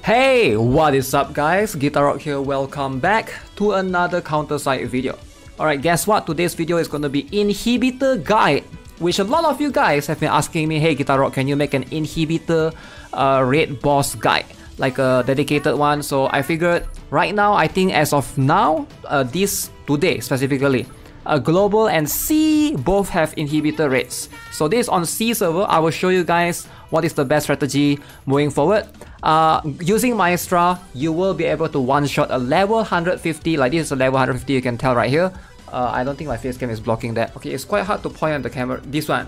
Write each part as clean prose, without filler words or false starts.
Hey, what is up guys? GuitarRock here, welcome back to another CounterSide video. Alright, guess what? Today's video is going to be Inhibitor Guide, which a lot of you guys have been asking me, hey GuitarRock, can you make an Inhibitor raid boss guide? Like a dedicated one. So I figured right now, I think as of now, today specifically, Global and C both have Inhibitor raids. So this on C server, I will show you guys what is the best strategy moving forward. Using Maestra, you will be able to one-shot a level 150, like this is a level 150, you can tell right here. I don't think my face cam is blocking that. Okay, it's quite hard to point on the camera. This one,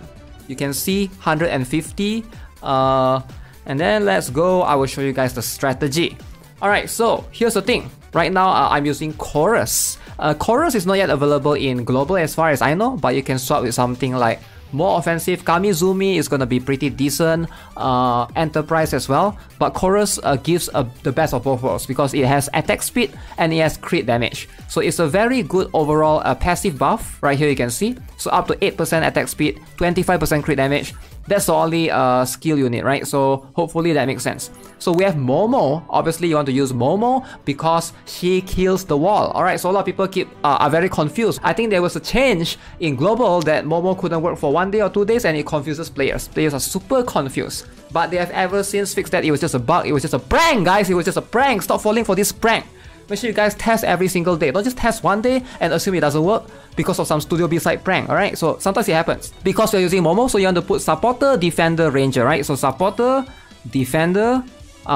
you can see 150. And then let's go, I will show you guys the strategy. Alright, so here's the thing. Right now, I'm using Chorus. Chorus is not yet available in Global as far as I know, but you can swap with something like more offensive. Kamizumi is gonna be pretty decent, Enterprise as well, but Chorus gives the best of both worlds because it has attack speed and it has crit damage. So it's a very good overall passive buff. Right here you can see, so up to 8% attack speed, 25% crit damage. That's the only skill you need, right? So hopefully that makes sense. So we have Momo. Obviously you want to use Momo because she kills the wall. Alright, so a lot of people are very confused. I think there was a change in Global that Momo couldn't work for 1 day or 2 days and it confuses players. Players are super confused. But they have ever since fixed that. It was just a bug. It was just a prank, guys. It was just a prank. Stop falling for this prank. Make sure you guys test every single day. Don't just test 1 day and assume it doesn't work because of some Studio B-side prank, alright? So sometimes it happens. Because you're using Momo, so you want to put Supporter, Defender, Ranger, right? So Supporter, Defender,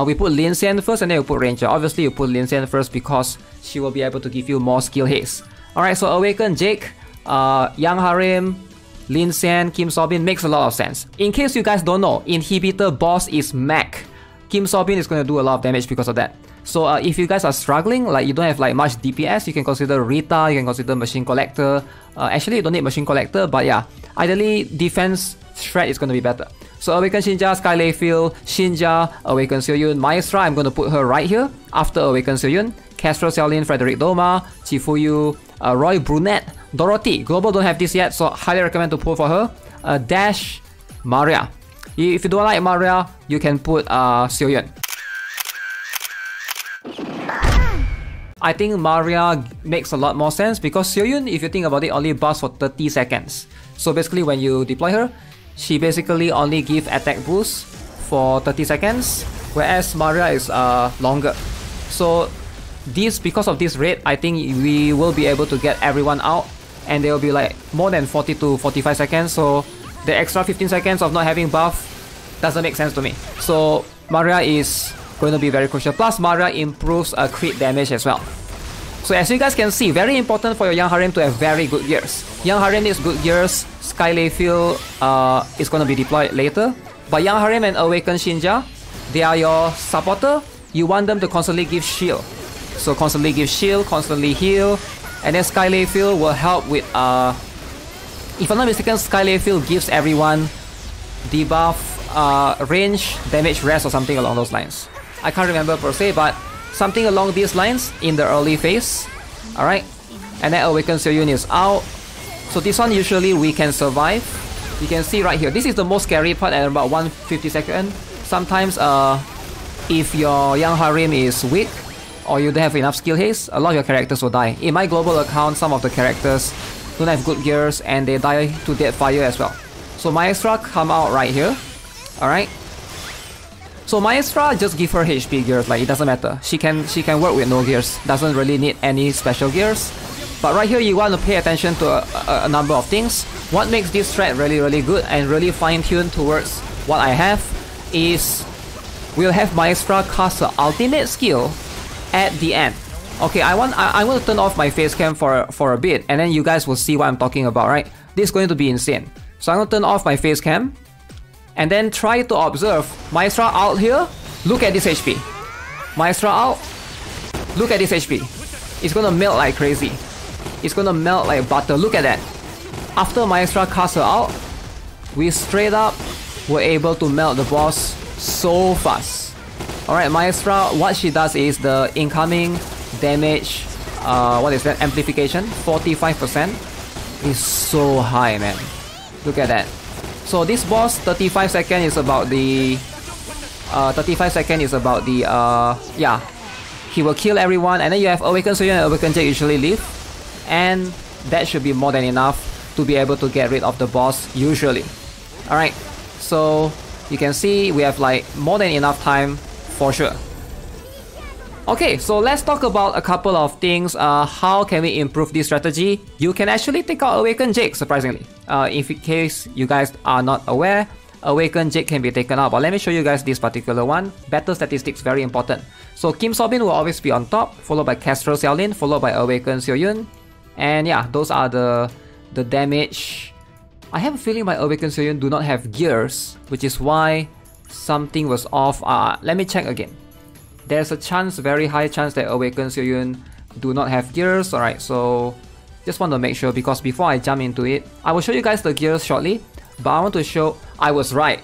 we put Lin Xian first and then we put Ranger. Obviously you put Lin Xian first because she will be able to give you more skill haste. Alright, so Awaken Jake, Young Harem, Lin Xian, Kim Sobin makes a lot of sense. In case you guys don't know, Inhibitor boss is Mac. Kim Sobin is going to do a lot of damage because of that. So if you guys are struggling, like you don't have like much DPS, you can consider Rita, you can consider Machine Collector. Actually you don't need Machine Collector, but yeah, ideally defense threat is going to be better. So Awaken Shinja, Skylay Field, Shinja, Awaken Seoyun, Maestra, I'm going to put her right here after Awaken Seoyun, Castro Xiaolin, Frederick Doma, Chifuyu, Roy Brunette, Dorothy. Global don't have this yet, so highly recommend to pull for her. Dash, Maria. If you don't like Maria, you can put Seoyun. I think Maria makes a lot more sense because Seoyun, if you think about it, only buffs for 30 seconds. So basically when you deploy her, she basically only gives attack boost for 30 seconds, whereas Maria is longer. So because of this raid, I think we will be able to get everyone out and they will be like more than 40 to 45 seconds. So the extra 15 seconds of not having buff doesn't make sense to me. So Maria is going to be very crucial. Plus Maria improves crit damage as well. So as you guys can see, very important for your Young Harem to have very good gears. Young Harem needs good gears. Skylay Field is going to be deployed later. But Young Harem and Awaken Shinja, they are your supporter. You want them to constantly give shield. So constantly give shield, constantly heal. And then Skylay Field will help with if I'm not mistaken, Skylay Field gives everyone debuff, range, damage, rest or something along those lines. I can't remember per se, but something along these lines in the early phase. Alright. And then Awaken Seoyun is out. So this one usually we can survive. You can see right here. This is the most scary part at about 150 seconds. Sometimes if your Young Harem is weak or you don't have enough skill haste, a lot of your characters will die. In my global account, some of the characters don't have good gears and they die to dead fire as well. So Maestra come out right here. Alright. So Maestra, just give her HP gears, like it doesn't matter. She can work with no gears. Doesn't really need any special gears. But right here you want to pay attention to a number of things. What makes this thread really good and really fine-tuned towards what I have is we'll have Maestra cast her ultimate skill at the end. Okay, I want to turn off my face cam for a bit and then you guys will see what I'm talking about, right? This is going to be insane. So I'm going to turn off my face cam and then try to observe Maestra out here. Look at this HP. Maestra out. Look at this HP. It's gonna melt like crazy. It's gonna melt like butter. Look at that. After Maestra casts her out, we straight up were able to melt the boss so fast. Alright, Maestra, what she does is the incoming damage, what is that? Amplification, 45% is so high, man. Look at that. So this boss, 35 seconds is about the 35 seconds is about the yeah, he will kill everyone, and then you have Awakened Soyun and Awakened Jake usually leave, and that should be more than enough to be able to get rid of the boss usually. Alright, so you can see we have like more than enough time for sure. Okay, so let's talk about a couple of things. How can we improve this strategy? You can actually take out Awakened Jake, surprisingly. In case you guys are not aware, Awakened Jake can be taken out, but let me show you guys this particular one. Battle statistics, very important. So Kim Sobin will always be on top, followed by Kestrel Xiaolin, followed by Awakened Soyun. And yeah, those are the damage. I have a feeling my Awakened Soyun do not have gears, which is why something was off. Let me check again. There's a chance, very high chance, that Awakened Soyun do not have gears. Alright, so just want to make sure, because before I jump into it, I will show you guys the gears shortly. But I want to show I was right.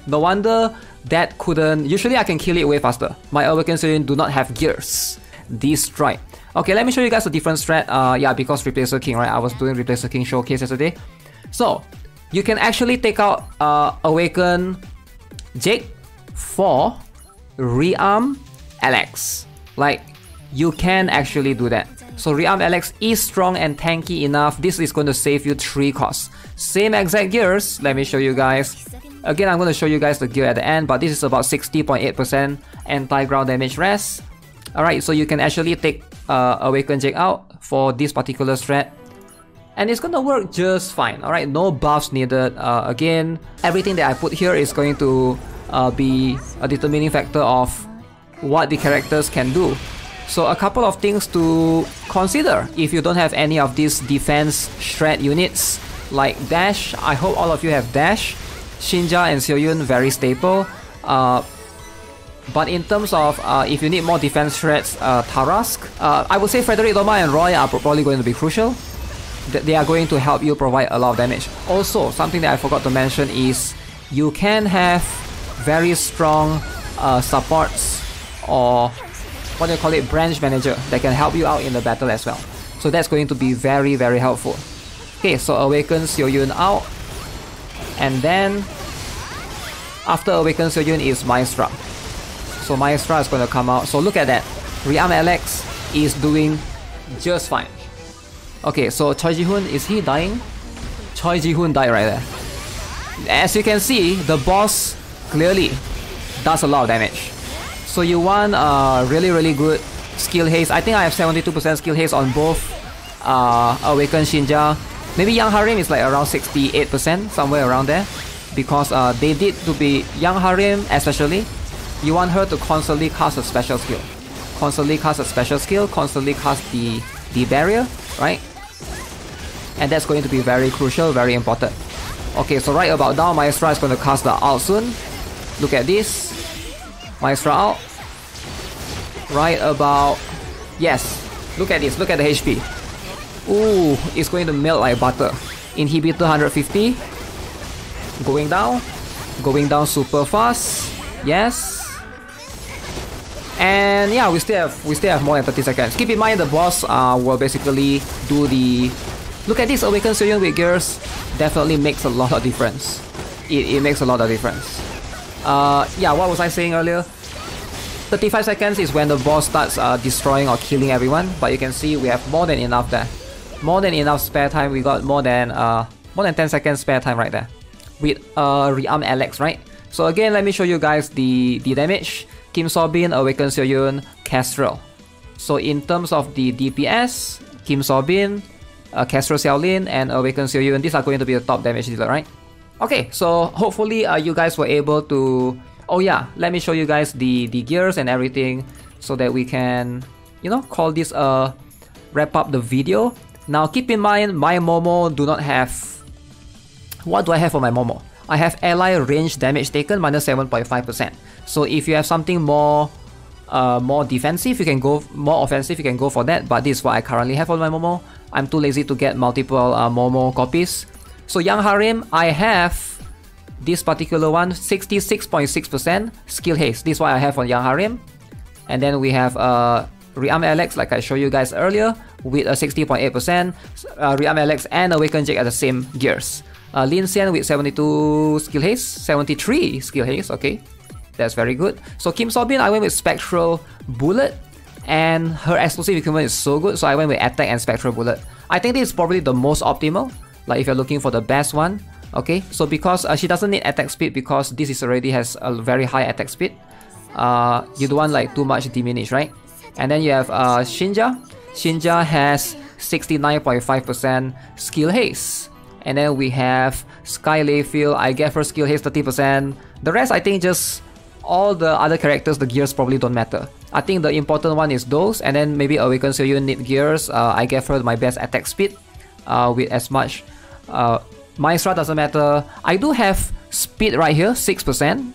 No wonder that couldn't... Usually I can kill it way faster. My Awakened Soyun do not have gears. Destroyed. Okay, let me show you guys a different strat. Yeah, because Replacer King, right? I was doing Replacer King showcase yesterday. So, you can actually take out Awakened Jake for rearm Alex. Like, you can actually do that. So rearm Alex is strong and tanky enough. This is going to save you 3 costs. Same exact gears. Let me show you guys. Again, I'm going to show you guys the gear at the end, but this is about 60.8% anti-ground damage rest. Alright, so you can actually take Awakened Jake out for this particular strat, and it's gonna work just fine. Alright, no buffs needed. Again, everything that I put here is going to be a determining factor of what the characters can do. So a couple of things to consider if you don't have any of these defense strat units like dash. I hope all of you have dash. Shinja and Soyun, very staple. But in terms of if you need more defense threats, Tarask, I would say Frederick Doma and Roy are probably going to be crucial. They are going to help you provide a lot of damage. Also, something that I forgot to mention is you can have very strong supports, or what do you call it, branch manager, that can help you out in the battle as well. So that's going to be very, very helpful. Okay, so Awaken Soyun out, and then after Awaken Soyun is Maestra. So Maestra is going to come out. So look at that. Rearm Alex is doing just fine. Okay, so Choi Ji-hoon, is he dying? Choi Ji-hoon died right there. As you can see, the boss clearly does a lot of damage. So you want really, really good skill haste. I think I have 72% skill haste on both Awakened Shinja. Maybe Young Harim is like around 68%, somewhere around there. Because they did to be Young Harim especially. You want her to constantly cast a special skill. Constantly cast a special skill, constantly cast the barrier, right? And that's going to be very crucial, very important. Okay, so right about now, Maestra is going to cast the ult soon. Look at this. Maestra out. Right about... Yes. Look at this, look at the HP. Ooh, it's going to melt like butter. Inhibitor 150. Going down. Going down super fast. Yes. And yeah, we still have more than 30 seconds. Keep in mind the boss will basically do the... Look at this, Awakened Soyun with gears. Definitely makes a lot of difference. It makes a lot of difference. Yeah, what was I saying earlier? 35 seconds is when the boss starts destroying or killing everyone. But you can see we have more than enough there. More than enough spare time. We got more than 10 seconds spare time right there. With rearm Alex, right? So again, let me show you guys the damage. Kim Sobin, Awakened Soyun, Kestrel. So in terms of the DPS, Kim Sobin, Kestrel Xiaolin, and Awakened Soyun, these are going to be the top damage dealer, right? Okay, so hopefully you guys were able to... Oh yeah, let me show you guys the gears and everything so that we can, you know, call this wrap up the video. Now keep in mind, my Momo do not have... What do I have for my Momo? I have ally range damage taken minus 7.5%. So if you have something more defensive, you can go more offensive, you can go for that. But this is what I currently have on my Momo. I'm too lazy to get multiple Momo copies. So Young Harim, I have this particular one, 66.6% skill haste. This is what I have on Young Harim. And then we have Rearm Alex, like I showed you guys earlier, with a 60.8%. Rearm Alex and Awakened Jake at the same gears. Lin Xian with 72 skill haste, 73 skill haste, okay. That's very good. So Kim Sobin, I went with Spectral Bullet, and her explosive equipment is so good, so I went with Attack and Spectral Bullet. I think this is probably the most optimal, like if you're looking for the best one. Okay, so because she doesn't need attack speed because this is already has a very high attack speed. You don't want like too much diminish, right? And then you have Shinja. Shinja has 69.5% skill haste. And then we have Sky Layfield. I gave her skill haste 30%. The rest I think just all the other characters, the gears probably don't matter. I think the important one is those, and then maybe Awaken Seoyun need gears. I gave her my best attack speed with as much. Maestra doesn't matter. I do have speed right here, 6%,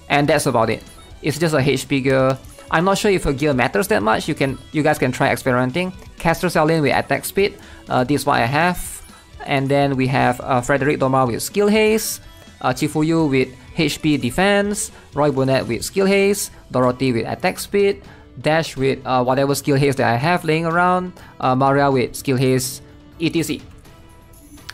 and that's about it. It's just a HP gear. I'm not sure if a gear matters that much. You guys can try experimenting. Caster Selin with attack speed. This is what I have. And then we have Frederick Doma with skill haste, Chifuyu with HP defense, Roy Bonnet with skill haste, Dorothy with attack speed, Dash with whatever skill haste that I have laying around, Maria with skill haste, etc.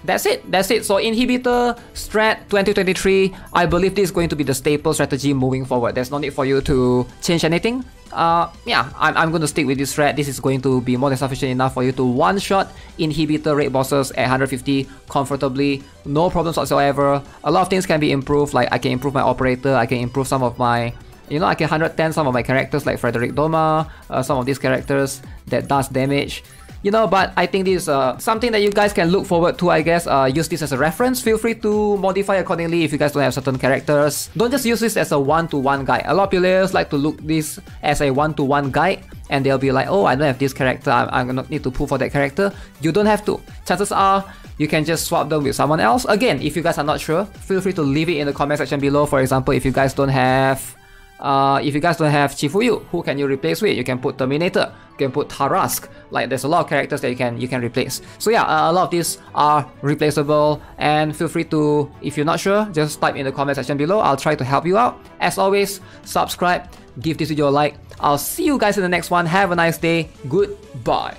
That's it. So Inhibitor Strat 2023, I believe this is going to be the staple strategy moving forward. There's no need for you to change anything. Yeah, I'm going to stick with this strat. This is going to be more than sufficient enough for you to one-shot Inhibitor raid bosses at 150 comfortably. No problems whatsoever. A lot of things can be improved, like I can improve my operator, I can improve some of my... I can 110 some of my characters like Frederick Doma, some of these characters that does damage. But I think this is something that you guys can look forward to, I guess. Use this as a reference. Feel free to modify accordingly if you guys don't have certain characters. Don't just use this as a one-to-one guide. A lot of players like to look this as a one-to-one guide, and they'll be like, oh, I don't have this character, I'm gonna need to pull for that character. You don't have to. Chances are, you can just swap them with someone else. Again, if you guys are not sure, feel free to leave it in the comment section below. For example, if you guys don't have Chifuyu, who can you replace with? You can put Terminator, you can put Tarask. Like, there's a lot of characters that you can replace. So yeah, a lot of these are replaceable, and feel free to, if you're not sure, just type in the comment section below. I'll try to help you out. As always, subscribe, give this video a like. I'll see you guys in the next one. Have a nice day. Goodbye.